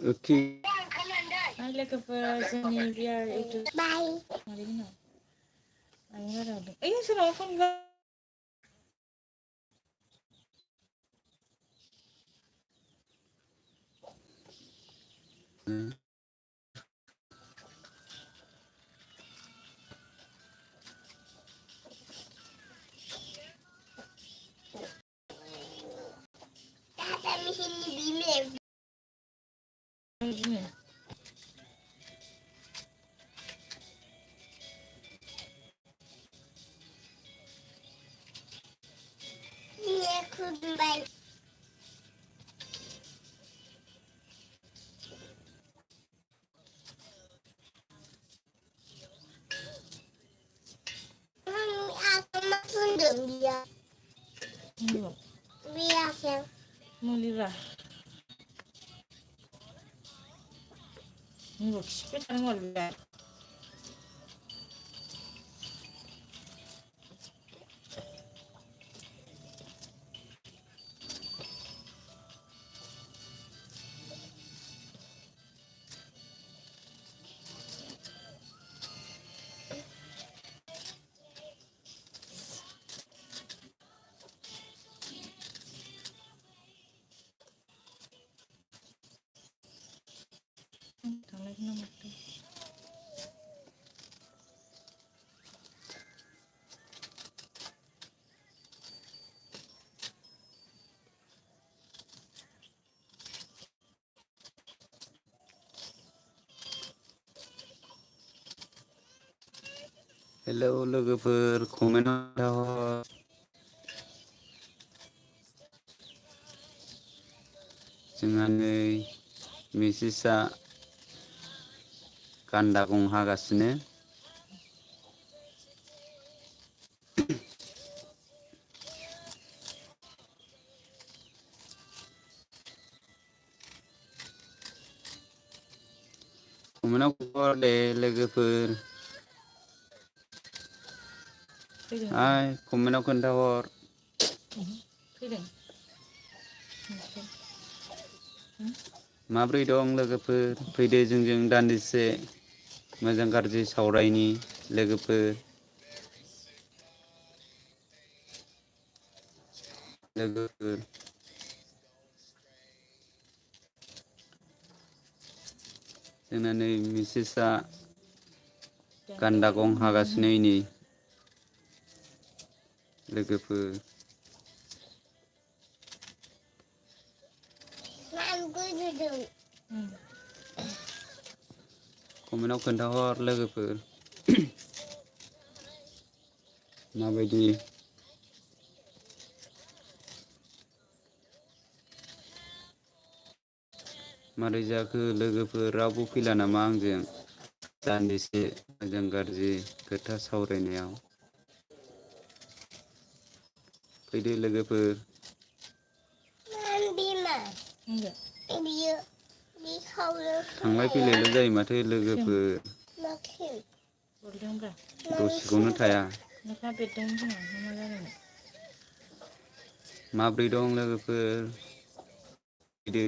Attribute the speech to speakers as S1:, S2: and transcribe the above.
S1: Okay.
S2: I like a person in VR itu. Bye. Mari ni. Ayo ada. Sudah open ga. Bye. Aku makan dia. Biasa. Mulira. Nggak sepeda mulira.
S1: Hello logoफोर कमेन्टआव जोंहा नै मिसेसआ गान्दा गं हागासिनो कमेन्टआव खबर दे लोगोफोर हाय कमेन्टआव खोन्थाहर माब्रै दं लोगोफोर फैदो जोंजों दान्दिसे मोजां गाज्रि सावरायनि लोगोफोर जोंना नै मिसेसआ गान्दा गं हागासिनो नै लोगोफोर कमेन्टआव खोन्थाहर लोगोफोर माबायदि मारै जाखो लोगोफोर रावबो फैला नामा आंजों दान्दिसे मोजां गाज्रि खोथा सावरायनायाव फैदो लोगोफोर थांलाय फैलायल' जायो माथो लोगोफोर दसेखौनो थाया माब्रै दं लोगोफोर फैदो